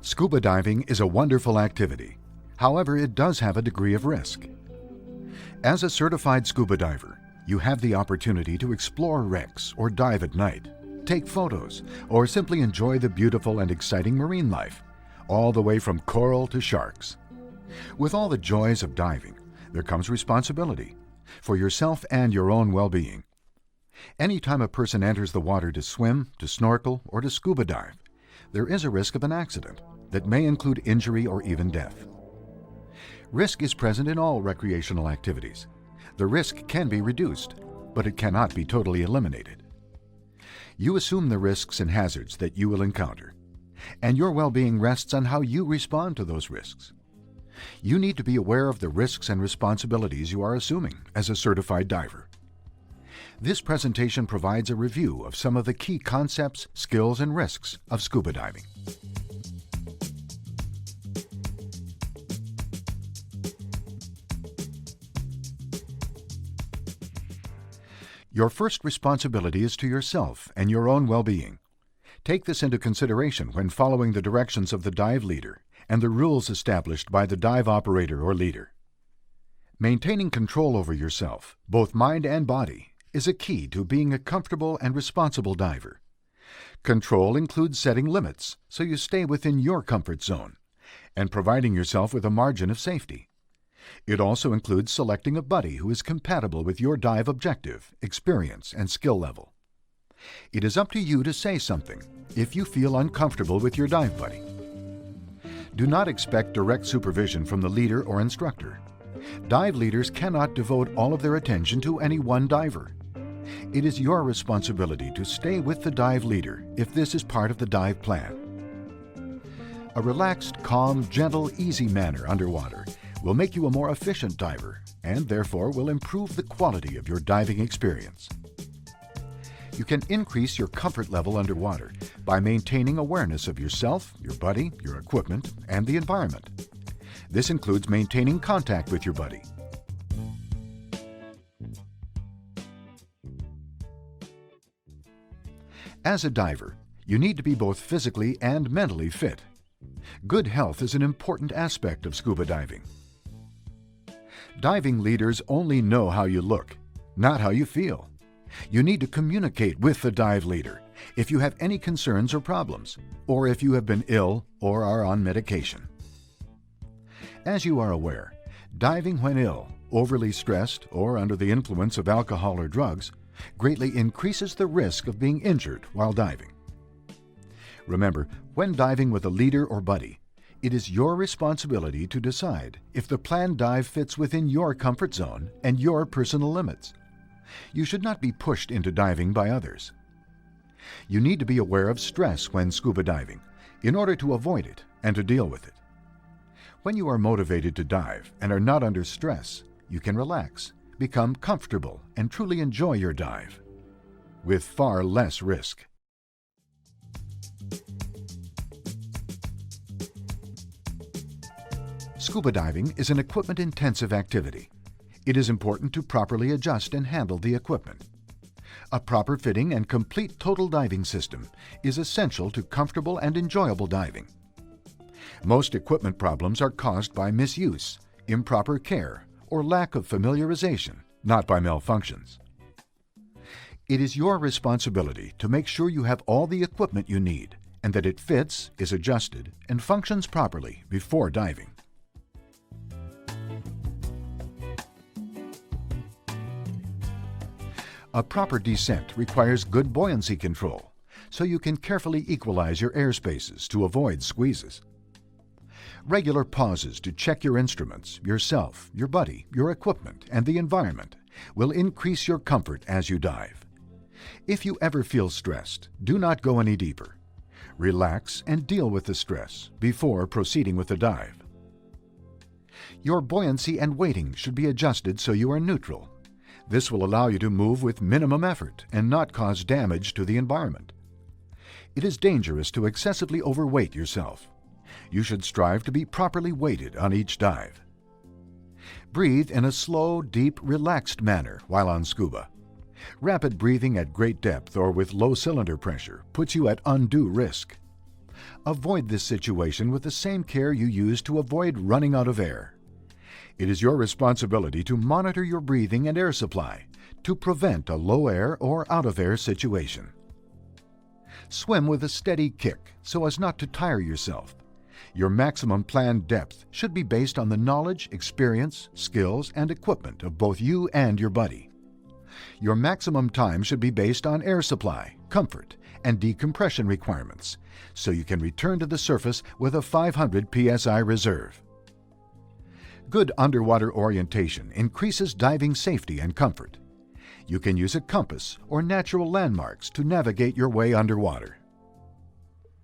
Scuba diving is a wonderful activity. However, it does have a degree of risk. As a certified scuba diver, you have the opportunity to explore wrecks or dive at night, take photos, or simply enjoy the beautiful and exciting marine life, all the way from coral to sharks. With all the joys of diving, there comes responsibility for yourself and your own well-being. Anytime a person enters the water to swim, to snorkel, or to scuba dive, there is a risk of an accident that may include injury or even death. Risk is present in all recreational activities. The risk can be reduced, but it cannot be totally eliminated. You assume the risks and hazards that you will encounter, and your well-being rests on how you respond to those risks. You need to be aware of the risks and responsibilities you are assuming as a certified diver. This presentation provides a review of some of the key concepts, skills, and risks of scuba diving. Your first responsibility is to yourself and your own well-being. Take this into consideration when following the directions of the dive leader and the rules established by the dive operator or leader. Maintaining control over yourself, both mind and body, is a key to being a comfortable and responsible diver. Control includes setting limits so you stay within your comfort zone and providing yourself with a margin of safety. It also includes selecting a buddy who is compatible with your dive objective, experience, and skill level. It is up to you to say something if you feel uncomfortable with your dive buddy. Do not expect direct supervision from the leader or instructor. Dive leaders cannot devote all of their attention to any one diver. It is your responsibility to stay with the dive leader if this is part of the dive plan. A relaxed, calm, gentle, easy manner underwater will make you a more efficient diver and therefore will improve the quality of your diving experience. You can increase your comfort level underwater by maintaining awareness of yourself, your buddy, your equipment, and the environment. This includes maintaining contact with your buddy. As a diver, you need to be both physically and mentally fit. Good health is an important aspect of scuba diving. Diving leaders only know how you look, not how you feel. You need to communicate with the dive leader if you have any concerns or problems, or if you have been ill or are on medication. As you are aware, diving when ill, overly stressed, or under the influence of alcohol or drugs greatly increases the risk of being injured while diving. Remember, when diving with a leader or buddy, it is your responsibility to decide if the planned dive fits within your comfort zone and your personal limits. You should not be pushed into diving by others. You need to be aware of stress when scuba diving in order to avoid it and to deal with it. When you are motivated to dive and are not under stress, you can relax, become comfortable, and truly enjoy your dive with far less risk. Scuba diving is an equipment-intensive activity. It is important to properly adjust and handle the equipment. A proper fitting and complete total diving system is essential to comfortable and enjoyable diving. Most equipment problems are caused by misuse, improper care, or lack of familiarization, not by malfunctions. It is your responsibility to make sure you have all the equipment you need and that it fits, is adjusted, and functions properly before diving. A proper descent requires good buoyancy control, so you can carefully equalize your air spaces to avoid squeezes. Regular pauses to check your instruments, yourself, your buddy, your equipment, and the environment will increase your comfort as you dive. If you ever feel stressed, do not go any deeper. Relax and deal with the stress before proceeding with the dive. Your buoyancy and weighting should be adjusted so you are neutral. This will allow you to move with minimum effort and not cause damage to the environment. It is dangerous to excessively overweight yourself. You should strive to be properly weighted on each dive. Breathe in a slow, deep, relaxed manner while on scuba. Rapid breathing at great depth or with low cylinder pressure puts you at undue risk. Avoid this situation with the same care you use to avoid running out of air. It is your responsibility to monitor your breathing and air supply to prevent a low air or out of air situation. Swim with a steady kick so as not to tire yourself. Your maximum planned depth should be based on the knowledge, experience, skills, and equipment of both you and your buddy. Your maximum time should be based on air supply, comfort, and decompression requirements, so you can return to the surface with a 500 psi reserve. Good underwater orientation increases diving safety and comfort. You can use a compass or natural landmarks to navigate your way underwater.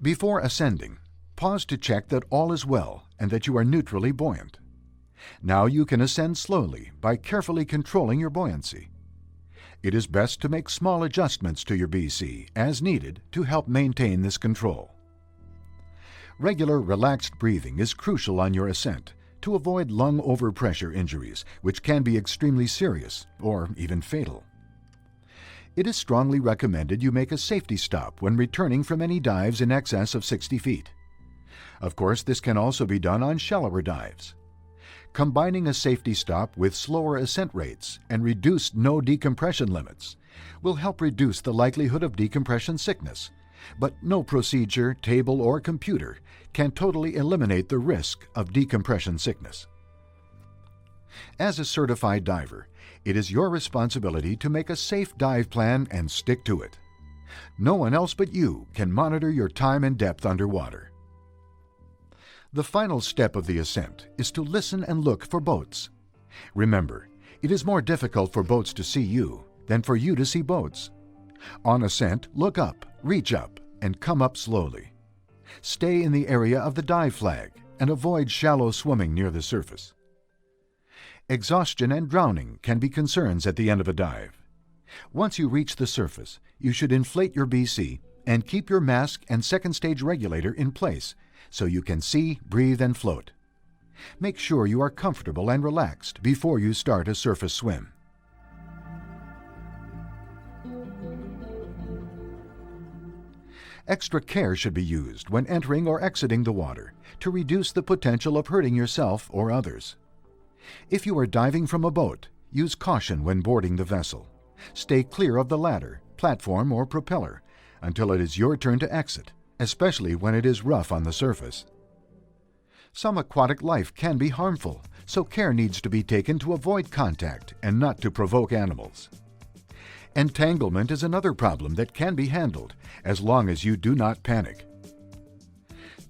Before ascending, pause to check that all is well and that you are neutrally buoyant. Now you can ascend slowly by carefully controlling your buoyancy. It is best to make small adjustments to your BC as needed to help maintain this control. Regular relaxed breathing is crucial on your ascent to avoid lung overpressure injuries, which can be extremely serious or even fatal. It is strongly recommended you make a safety stop when returning from any dives in excess of 60 feet. Of course, this can also be done on shallower dives. Combining a safety stop with slower ascent rates and reduced no decompression limits will help reduce the likelihood of decompression sickness, but no procedure, table, or computer can totally eliminate the risk of decompression sickness. As a certified diver, it is your responsibility to make a safe dive plan and stick to it. No one else but you can monitor your time and depth underwater. The final step of the ascent is to listen and look for boats. Remember, it is more difficult for boats to see you than for you to see boats. On ascent, look up, reach up, and come up slowly. Stay in the area of the dive flag and avoid shallow swimming near the surface. Exhaustion and drowning can be concerns at the end of a dive. Once you reach the surface, you should inflate your BC and keep your mask and second stage regulator in place so you can see, breathe, and float. Make sure you are comfortable and relaxed before you start a surface swim. Extra care should be used when entering or exiting the water to reduce the potential of hurting yourself or others. If you are diving from a boat, use caution when boarding the vessel. Stay clear of the ladder, platform, or propeller until it is your turn to exit, especially when it is rough on the surface. Some aquatic life can be harmful, so care needs to be taken to avoid contact and not to provoke animals. Entanglement is another problem that can be handled as long as you do not panic.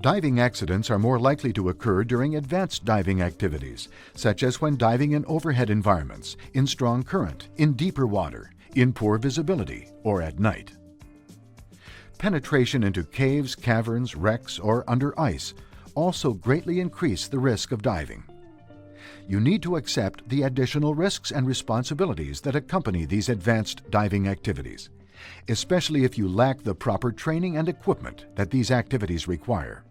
Diving accidents are more likely to occur during advanced diving activities, such as when diving in overhead environments, in strong current, in deeper water, in poor visibility, or at night. Penetration into caves, caverns, wrecks, or under ice also greatly increase the risk of diving. You need to accept the additional risks and responsibilities that accompany these advanced diving activities, especially if you lack the proper training and equipment that these activities require.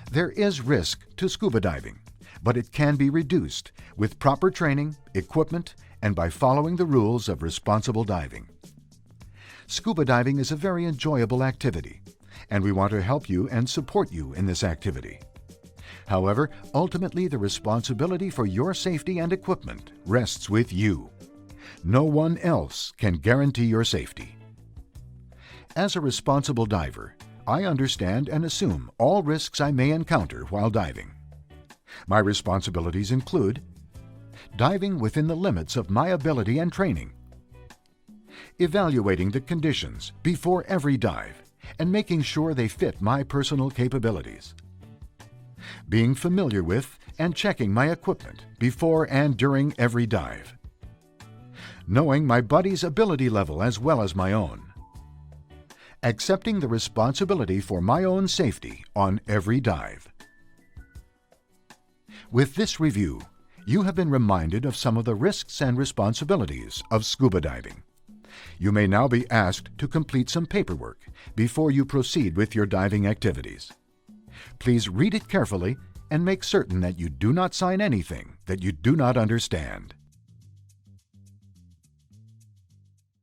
There is risk to scuba diving, but it can be reduced with proper training, equipment, and by following the rules of responsible diving. Scuba diving is a very enjoyable activity, and we want to help you and support you in this activity. However, ultimately the responsibility for your safety and equipment rests with you. No one else can guarantee your safety. As a responsible diver, I understand and assume all risks I may encounter while diving. My responsibilities include diving within the limits of my ability and training, evaluating the conditions before every dive and making sure they fit my personal capabilities, being familiar with and checking my equipment before and during every dive, knowing my buddy's ability level as well as my own, accepting the responsibility for my own safety on every dive. With this review, you have been reminded of some of the risks and responsibilities of scuba diving. You may now be asked to complete some paperwork before you proceed with your diving activities. Please read it carefully and make certain that you do not sign anything that you do not understand.